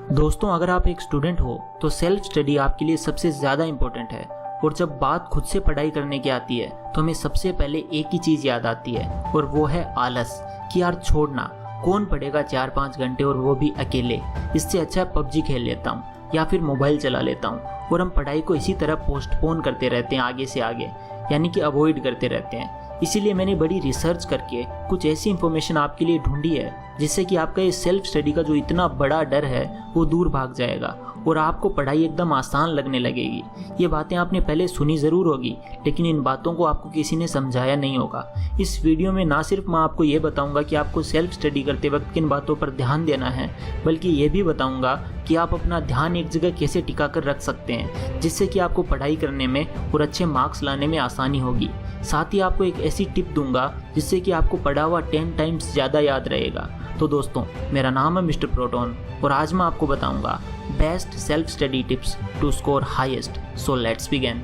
दोस्तों, अगर आप एक स्टूडेंट हो तो सेल्फ स्टडी आपके लिए सबसे ज़्यादा इम्पोर्टेंट है। और जब बात खुद से पढ़ाई करने की आती है तो हमें सबसे पहले एक ही चीज़ याद आती है और वो है आलस। कि यार छोड़ना, कौन पढ़ेगा 4-5 घंटे और वो भी अकेले। इससे अच्छा पबजी खेल लेता हूँ या फिर मोबाइल चला लेता हूँ। और हम पढ़ाई को इसी तरह पोस्टपोन करते रहते हैं आगे से आगे, यानी कि अवॉइड करते रहते हैं। इसीलिए मैंने बड़ी रिसर्च करके कुछ ऐसी इन्फॉर्मेशन आपके लिए ढूंढी है जिससे कि आपका ये सेल्फ स्टडी का जो इतना बड़ा डर है वो दूर भाग जाएगा और आपको पढ़ाई एकदम आसान लगने लगेगी। ये बातें आपने पहले सुनी ज़रूर होगी, लेकिन इन बातों को आपको किसी ने समझाया नहीं होगा। इस वीडियो में ना सिर्फ मैं आपको ये बताऊंगा कि आपको सेल्फ स्टडी करते वक्त किन बातों पर ध्यान देना है, बल्कि ये भी बताऊंगा कि आप अपना ध्यान एक जगह कैसे टिका कर रख सकते हैं जिससे कि आपको पढ़ाई करने में और अच्छे मार्क्स लाने में आसानी होगी। साथ ही आपको एक ऐसी टिप दूंगा जिससे कि आपको पढ़ा हुआ 10 टाइम्स ज़्यादा याद रहेगा। तो दोस्तों, मेरा नाम है मिस्टर प्रोटोन और आज मैं आपको बताऊंगा best self study tips to score highest. So let's begin.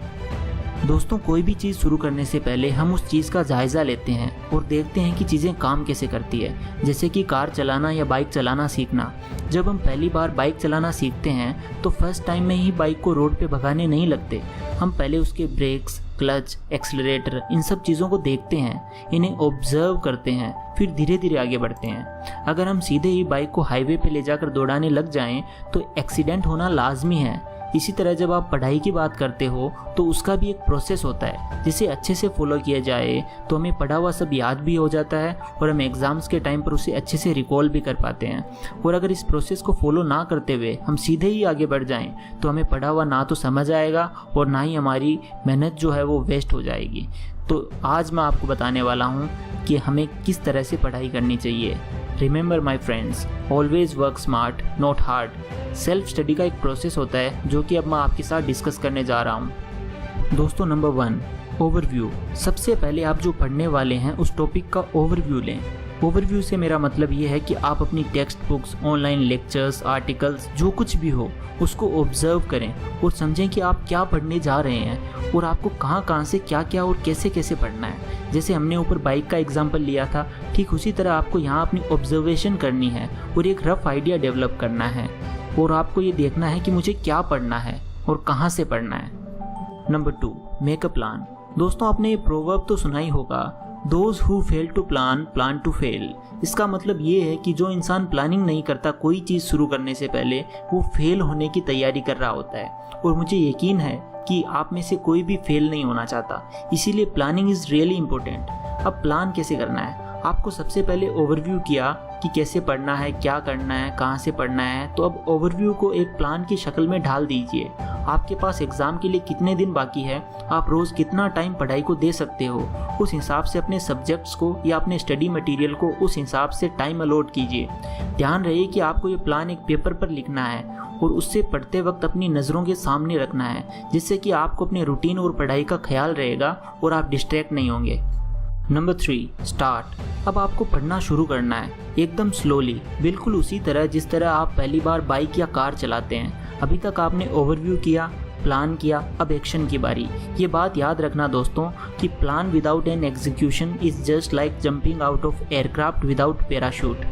दोस्तों, कोई भी चीज़ शुरू करने से पहले हम उस चीज़ का जायज़ा लेते हैं और देखते हैं कि चीज़ें काम कैसे करती है। जैसे कि कार चलाना या बाइक चलाना सीखना। जब हम पहली बार बाइक चलाना सीखते हैं तो फर्स्ट टाइम में ही बाइक को रोड पे भगाने नहीं लगते। हम पहले उसके ब्रेक्स, क्लच, एक्सीलरेटर, इन सब चीज़ों को देखते हैं, इन्हें ऑब्जर्व करते हैं, फिर धीरे धीरे आगे बढ़ते हैं। अगर हम सीधे ही बाइक को हाईवे पे ले जाकर दौड़ाने लग जाएं तो एक्सीडेंट होना लाजमी है। इसी तरह जब आप पढ़ाई की बात करते हो तो उसका भी एक प्रोसेस होता है जिसे अच्छे से फॉलो किया जाए तो हमें पढ़ा हुआ सब याद भी हो जाता है और हम एग्ज़ाम्स के टाइम पर उसे अच्छे से रिकॉल भी कर पाते हैं। और अगर इस प्रोसेस को फॉलो ना करते हुए हम सीधे ही आगे बढ़ जाएं तो हमें पढ़ा हुआ ना तो समझ आएगा और ना ही हमारी मेहनत जो है वो वेस्ट हो जाएगी। तो आज मैं आपको बताने वाला हूँ कि हमें किस तरह से पढ़ाई करनी चाहिए। Remember my friends, always work smart not hard. Self study का एक प्रोसेस होता है जो कि अब मैं आपके साथ डिस्कस करने जा रहा हूँ। दोस्तों, नंबर 1, ओवरव्यू। सबसे पहले आप जो पढ़ने वाले हैं उस टॉपिक का ओवरव्यू लें। ओवरव्यू से मेरा मतलब ये है कि आप अपनी text books, online lectures, articles, जो कुछ भी हो उसको ऑब्जर्व करें और समझें कि आप क्या पढ़ने जा रहे हैं और आपको कहाँ से क्या क्या और कैसे कैसे पढ़ना है। जैसे हमने ऊपर बाइक का एग्जाम्पल लिया था, ठीक उसी तरह आपको यहाँ अपनी ऑब्जर्वेशन करनी है और एक रफ आइडिया डेवलप करना है और आपको ये देखना है कि मुझे क्या पढ़ना है और कहाँ से पढ़ना है। Number 2, make a plan. दोस्तों, आपने ये प्रोवर्ब तो सुना ही होगा, Those who fail to plan, plan to fail। इसका मतलब ये है कि जो इंसान प्लानिंग नहीं करता कोई चीज़ शुरू करने से पहले, वो फेल होने की तैयारी कर रहा होता है। और मुझे यकीन है कि आप में से कोई भी फेल नहीं होना चाहता, इसीलिए प्लानिंग इज़ रियली इम्पोर्टेंट। अब प्लान कैसे करना है? आपको सबसे पहले ओवरव्यू किया कि कैसे पढ़ना है, क्या करना है, कहाँ से पढ़ना है, तो अब ओवरव्यू को एक प्लान की शक्ल में ढाल दीजिए। आपके पास एग्ज़ाम के लिए कितने दिन बाकी है, आप रोज़ कितना टाइम पढ़ाई को दे सकते हो, उस हिसाब से अपने सब्जेक्ट्स को या अपने स्टडी मटेरियल को उस हिसाब से टाइम अलॉट कीजिए। ध्यान रहे कि आपको ये प्लान एक पेपर पर लिखना है और उससे पढ़ते वक्त अपनी नज़रों के सामने रखना है, जिससे कि आपको अपने रूटीन और पढ़ाई का ख्याल रहेगा और आप डिस्ट्रैक्ट नहीं होंगे। Number 3, start. अब आपको पढ़ना शुरू करना है एकदम स्लोली, बिल्कुल उसी तरह जिस तरह आप पहली बार बाइक या कार चलाते हैं। अभी तक आपने ओवरव्यू किया, प्लान किया, अब एक्शन की बारी। ये बात याद रखना दोस्तों कि plan without an execution is just like jumping out of aircraft without parachute.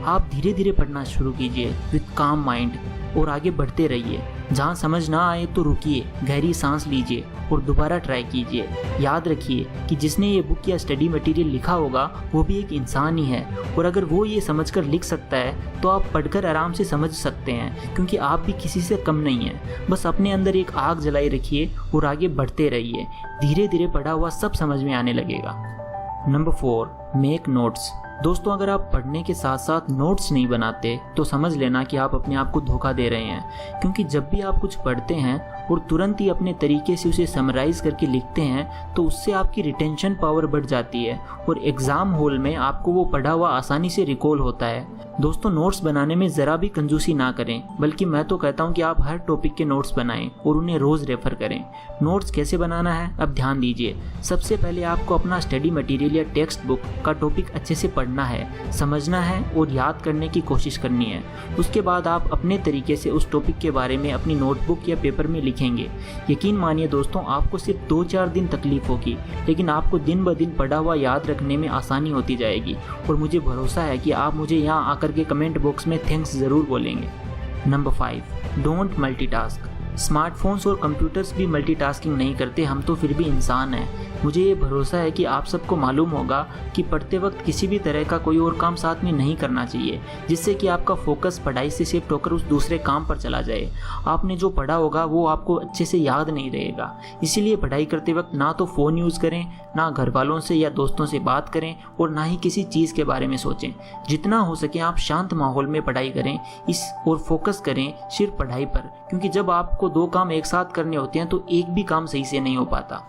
आप धीरे धीरे पढ़ना शुरू कीजिए विथ काम माइंड और आगे बढ़ते रहिए। जहाँ समझ ना आए तो रुकिए, गहरी सांस लीजिए और दोबारा ट्राई कीजिए। याद रखिए कि जिसने ये बुक या स्टडी मटेरियल लिखा होगा वो भी एक इंसान ही है और अगर वो ये समझकर लिख सकता है तो आप पढ़कर आराम से समझ सकते हैं, क्योंकि आप भी किसी से कम नहीं हैं। बस अपने अंदर एक आग जलाई रखिए और आगे बढ़ते रहिए। धीरे धीरे पढ़ा हुआ सब समझ में आने लगेगा। Number 4, make notes. दोस्तों, अगर आप पढ़ने के साथ साथ नोट्स नहीं बनाते तो समझ लेना कि आप अपने आप को धोखा दे रहे हैं, क्योंकि जब भी आप कुछ पढ़ते हैं और तुरंत ही अपने तरीके से उसे समराइज़ करके लिखते हैं तो उससे आपकी रिटेंशन पावर बढ़ जाती है और एग्ज़ाम हॉल में आपको वो पढ़ा हुआ आसानी से रिकॉल होता है। दोस्तों, नोट्स बनाने में ज़रा भी कंजूसी ना करें, बल्कि मैं तो कहता हूँ कि आप हर टॉपिक के नोट्स बनाएं और उन्हें रोज़ रेफ़र करें। नोट्स कैसे बनाना है, अब ध्यान दीजिए। सबसे पहले आपको अपना स्टडी मटेरियल या टेक्स्ट बुक का टॉपिक अच्छे से पढ़ना है, समझना है और याद करने की कोशिश करनी है। उसके बाद आप अपने तरीके से उस टॉपिक के बारे में अपनी नोटबुक या पेपर में लिखेंगे। यकीन मानिए दोस्तों, आपको सिर्फ 2-4 दिन तकलीफ होगी, लेकिन आपको दिन ब दिन पढ़ा हुआ याद रखने में आसानी होती जाएगी और मुझे भरोसा है कि आप मुझे यहाँ आकर के कमेंट बॉक्स में थैंक्स ज़रूर बोलेंगे। Number 5, don't multitask. स्मार्टफोन्स और कंप्यूटर्स भी मल्टीटास्किंग नहीं करते, हम तो फिर भी इंसान हैं। मुझे ये भरोसा है कि आप सबको मालूम होगा कि पढ़ते वक्त किसी भी तरह का कोई और काम साथ में नहीं करना चाहिए, जिससे कि आपका फोकस पढ़ाई से शिफ्ट होकर उस दूसरे काम पर चला जाए। आपने जो पढ़ा होगा वो आपको अच्छे से याद नहीं रहेगा। इसीलिए पढ़ाई करते वक्त ना तो फ़ोन यूज़ करें, ना घर वालों से या दोस्तों से बात करें और ना ही किसी चीज़ के बारे में सोचें। जितना हो सके आप शांत माहौल में पढ़ाई करें और फोकस करें सिर्फ पढ़ाई पर, क्योंकि जब आपको 2 काम एक साथ करने होते हैं तो एक भी काम सही से नहीं हो पाता।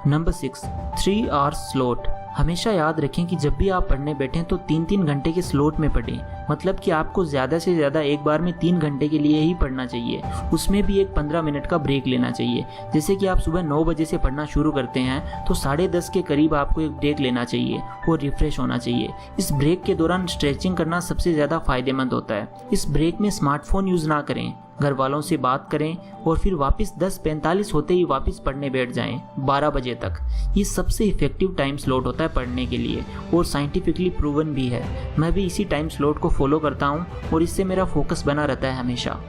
Number 6, 3 hours slot. हमेशा याद रखें कि जब भी आप पढ़ने बैठें तो 3-3 घंटे के स्लॉट में पढ़ें। मतलब कि आपको ज़्यादा से ज़्यादा एक बार में 3 घंटे के लिए ही पढ़ना चाहिए। उसमें भी एक 15 मिनट का ब्रेक लेना चाहिए। जैसे कि आप सुबह 9 बजे से पढ़ना शुरू करते हैं तो 10:30 के करीब आपको एक ब्रेक लेना चाहिए और रिफ्रेश होना चाहिए। इस ब्रेक के दौरान स्ट्रेचिंग करना सबसे ज़्यादा फ़ायदेमंद होता है। इस ब्रेक में स्मार्टफोन यूज़ ना करें, घर वालों से बात करें और फिर वापस 10:45 होते ही वापस पढ़ने बैठ जाएं 12 बजे तक। ये सबसे इफेक्टिव टाइम स्लॉट होता है पढ़ने के लिए और साइंटिफिकली प्रूवन भी है। मैं भी इसी टाइम स्लॉट को फॉलो करता हूँ और इससे मेरा फोकस बना रहता है हमेशा।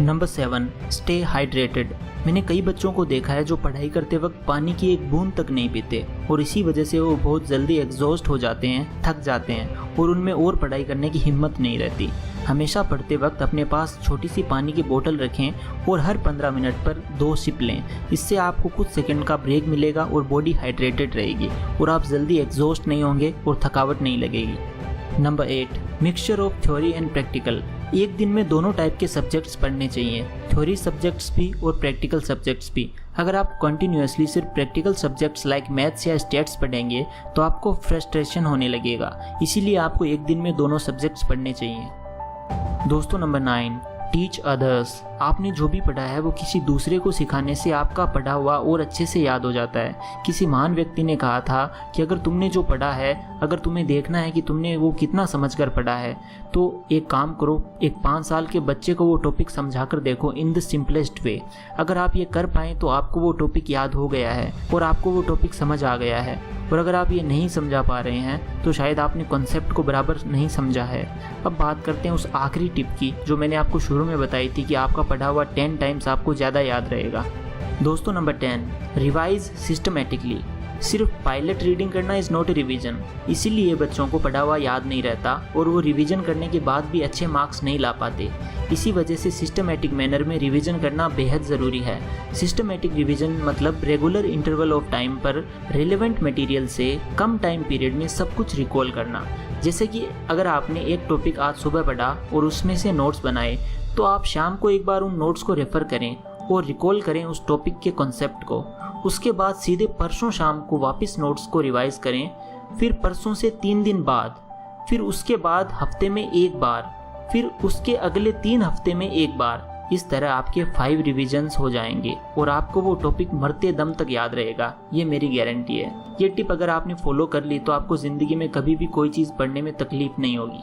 Number 7, stay hydrated. मैंने कई बच्चों को देखा है जो पढ़ाई करते वक्त पानी की एक बूंद तक नहीं पीते और इसी वजह से वो बहुत जल्दी एग्जॉस्ट हो जाते हैं, थक जाते हैं और उनमें और पढ़ाई करने की हिम्मत नहीं रहती। हमेशा पढ़ते वक्त अपने पास छोटी सी पानी की बोतल रखें और हर 15 मिनट पर 2 सिप लें। इससे आपको कुछ सेकंड का ब्रेक मिलेगा और बॉडी हाइड्रेटेड रहेगी और आप जल्दी एग्जॉस्ट नहीं होंगे और थकावट नहीं लगेगी। Number 8, mixture of theory and practical. एक दिन में दोनों टाइप के सब्जेक्ट्स पढ़ने चाहिए, थ्योरी सब्जेक्ट्स भी और प्रैक्टिकल सब्जेक्ट्स भी। अगर आप कंटिन्यूअसली सिर्फ प्रैक्टिकल सब्जेक्ट्स लाइक मैथ्स या स्टैट्स पढ़ेंगे तो आपको फ्रस्ट्रेशन होने लगेगा। इसीलिए आपको एक दिन में दोनों सब्जेक्ट्स पढ़ने चाहिए। दोस्तों, नंबर 9, टीच अदर्स। आपने जो भी पढ़ा है वो किसी दूसरे को सिखाने से आपका पढ़ा हुआ और अच्छे से याद हो जाता है। किसी महान व्यक्ति ने कहा था कि अगर तुमने जो पढ़ा है, अगर तुम्हें देखना है कि तुमने वो कितना समझकर पढ़ा है, तो एक काम करो, एक 5 साल के बच्चे को वो टॉपिक समझा कर देखो इन द सिंपलेस्ट वे। अगर आप ये कर पाएँ तो आपको वो टॉपिक याद हो गया है और आपको वो टॉपिक समझ आ गया है। और अगर आप ये नहीं समझा पा रहे हैं तो शायद आपने कॉन्सेप्ट को बराबर नहीं समझा है। अब बात करते हैं उस आखिरी टिप की जो मैंने आपको शुरू में बताई थी कि आपका पढ़ा हुआ 10 टाइम्स आपको ज़्यादा याद रहेगा। दोस्तों, नंबर 10, रिवाइज सिस्टमेटिकली। सिर्फ पायलट रीडिंग करना इज़ नॉट ए रिवीजन। इसीलिए बच्चों को पढ़ा हुआ याद नहीं रहता और वो रिवीजन करने के बाद भी अच्छे मार्क्स नहीं ला पाते। इसी वजह से सिस्टमेटिक मैनर में रिवीजन करना बेहद ज़रूरी है। सिस्टमेटिक रिवीजन मतलब रेगुलर इंटरवल ऑफ टाइम पर रेलेवेंट मटेरियल से कम टाइम पीरियड में सब कुछ रिकॉल करना। जैसे कि अगर आपने एक टॉपिक आज सुबह पढ़ा और उसमें से नोट्स बनाए तो आप शाम को एक बार उन नोट्स को रेफ़र करें और रिकॉल करें उस टॉपिक के कॉन्सेप्ट को। उसके बाद सीधे परसों शाम को वापस नोट्स को रिवाइज करें, फिर परसों से 3 दिन बाद, फिर उसके बाद हफ्ते में एक बार, फिर उसके अगले 3 हफ्ते में एक बार। इस तरह आपके 5 रिविजन्स हो जाएंगे और आपको वो टॉपिक मरते दम तक याद रहेगा। ये मेरी गारंटी है। ये टिप अगर आपने फॉलो कर ली तो आपको ज़िंदगी में कभी भी कोई चीज़ पढ़ने में तकलीफ नहीं होगी।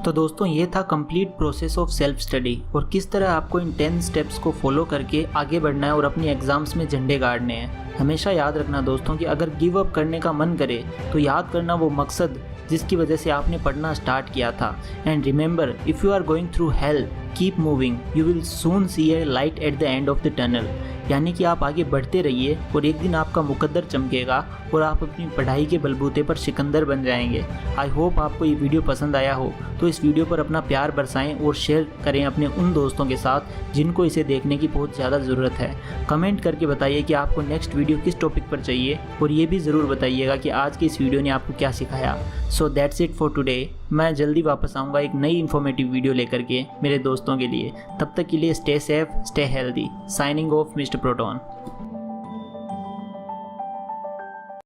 तो दोस्तों, ये था complete process of self study और किस तरह आपको इन 10 स्टेप्स को फॉलो करके आगे बढ़ना है और अपनी एग्जाम्स में झंडे गाड़ने हैं। हमेशा याद रखना दोस्तों कि अगर गिव अप करने का मन करे तो याद करना वो मकसद जिसकी वजह से आपने पढ़ना स्टार्ट किया था। And remember, if you are going through hell, keep moving, you will soon see a light at the end of the tunnel. यानी कि आप आगे बढ़ते रहिए और एक दिन आपका मुकद्दर चमकेगा और आप अपनी पढ़ाई के बलबूते पर सिकंदर बन जाएंगे। आई होप आपको ये वीडियो पसंद आया हो, तो इस वीडियो पर अपना प्यार बरसाएं और शेयर करें अपने उन दोस्तों के साथ जिनको इसे देखने की बहुत ज़्यादा ज़रूरत है। कमेंट करके बताइए कि आपको नेक्स्ट वीडियो किस टॉपिक पर चाहिए और ये भी ज़रूर बताइएगा कि आज की इस वीडियो ने आपको क्या सिखाया। So that's it for today. मैं जल्दी वापस आऊँगा एक नई इन्फॉर्मेटिव वीडियो लेकर के मेरे दोस्तों के लिए। तब तक के लिए stay safe, stay healthy. Signing off mister proton.